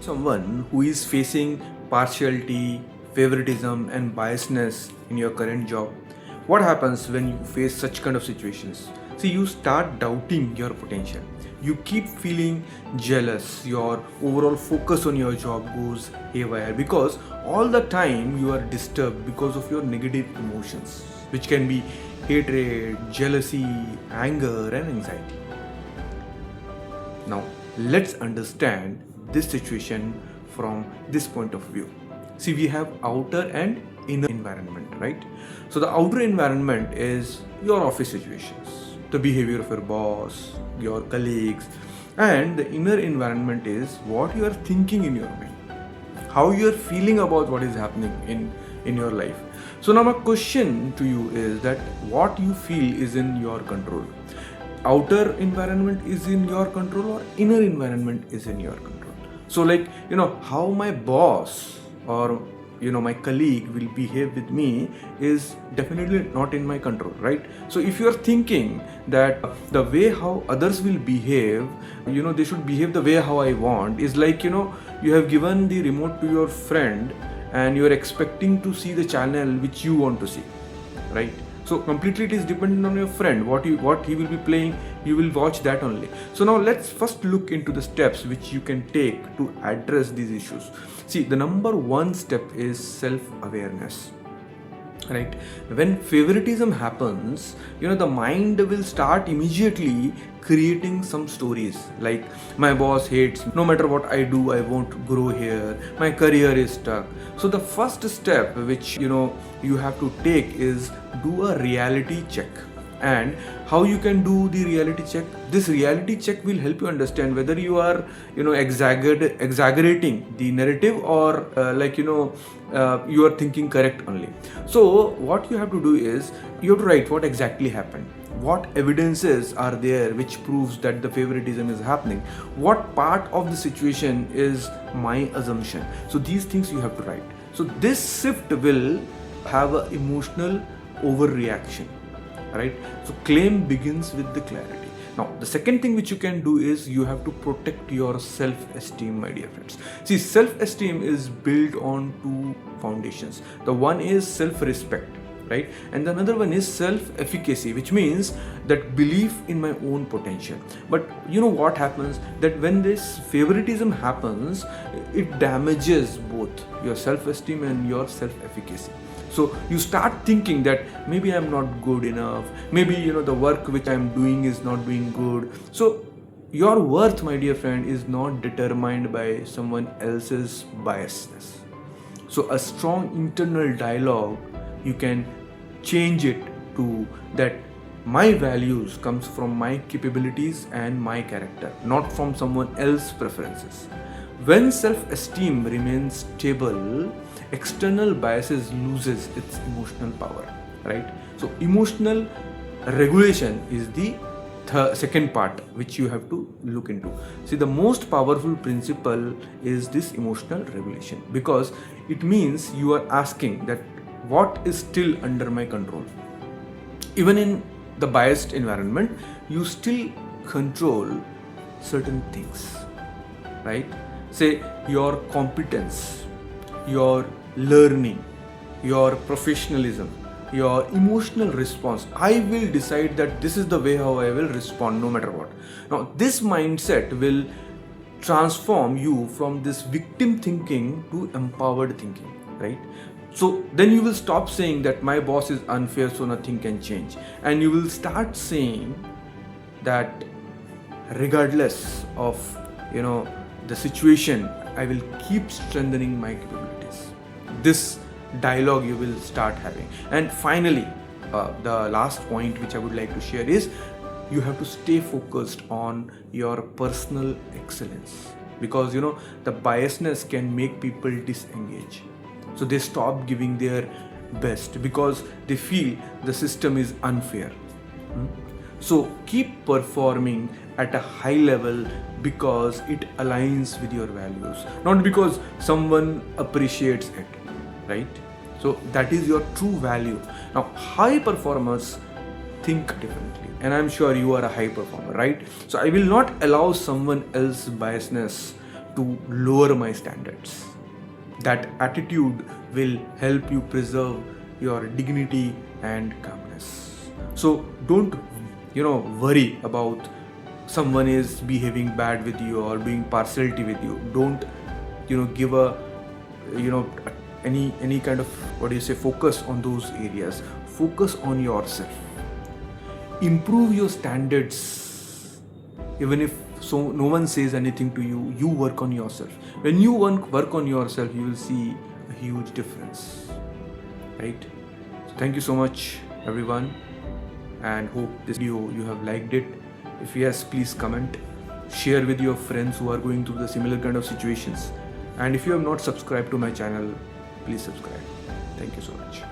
someone who is facing partiality, favoritism, and biasness in your current job, what happens when you face such kind of situations? See, you start doubting your potential. You keep feeling jealous. Your overall focus on your job goes haywire because all the time you are disturbed because of your negative emotions, which can be hatred, jealousy, anger, and anxiety. Now, let's understand this situation from this point of view. See, we have outer and inner environment, right? So the outer environment is your office situations, the behavior of your boss, your colleagues, and the inner environment is what you are thinking in your mind, how you are feeling about what is happening in your life. So now my question to you is that what you feel is in your control. Outer environment is in your control or inner environment is in your control. So like, how my boss or my colleague will behave with me is definitely not in my control, right? So if you are thinking that the way how others will behave, they should behave the way how I want, is like, you have given the remote to your friend and you are expecting to see the channel which you want to see, right? So completely it is dependent on your friend. What he will be playing, you will watch that only. So now let's first look into the steps which you can take to address these issues. See, the number one step is self-awareness. Right? When favoritism happens, the mind will start immediately creating some stories like my boss hates, no matter what I do, I won't grow here, my career is stuck. So the first step which you have to take is do a reality check. And how you can do the reality check? This reality check will help you understand whether you are exaggerating the narrative or you are thinking correct only. So what you have to do is you have to write what exactly happened, what evidences are there which proves that the favoritism is happening, what part of the situation is my assumption. So these things you have to write. So this shift will have an emotional overreaction. Right? So claim begins with the clarity. Now, the second thing which you can do is you have to protect your self-esteem, my dear friends. See, self-esteem is built on two foundations. The one is self-respect, right? And the another one is self-efficacy, which means that belief in my own potential. But what happens that when this favoritism happens, it damages both your self-esteem and your self-efficacy. So you start thinking that maybe I'm not good enough, maybe the work which I'm doing is not doing good. So your worth, my dear friend, is not determined by someone else's biasness. So a strong internal dialogue, you can change it to that my values comes from my capabilities and my character, not from someone else's preferences. When self-esteem remains stable, external biases loses its emotional power, right? So emotional regulation is the second part which you have to look into. See, the most powerful principle is this emotional regulation, because it means you are asking that what is still under my control. Even in the biased environment, you still control certain things, right? Say your competence, your learning, your professionalism, your emotional response. I will decide that this is the way how I will respond no matter what. Now, this mindset will transform you from this victim thinking to empowered thinking, right? So then you will stop saying that my boss is unfair, so nothing can change. And you will start saying that regardless of, the situation, I will keep strengthening my capabilities. This dialogue you will start having. And finally, the last point which I would like to share is you have to stay focused on your personal excellence, because the biasness can make people disengage. So they stop giving their best because they feel the system is unfair. So keep performing at a high level because it aligns with your values, not because someone appreciates it, right? So that is your true value. Now, high performers think differently, and I'm sure you are a high performer, right? So I will not allow someone else's biasness to lower my standards. That attitude will help you preserve your dignity and calmness. So don't worry about someone is behaving bad with you or doing partiality with you. Don't give a any kind of focus on those areas. Focus on yourself. Improve your standards. Even if no one says anything to you, you work on yourself. When you work on yourself, you will see a huge difference, right? So thank you so much, everyone, and hope this video you have liked it. If yes, please comment, share with your friends who are going through the similar kind of situations, and if you have not subscribed to my channel, please subscribe. Thank you so much.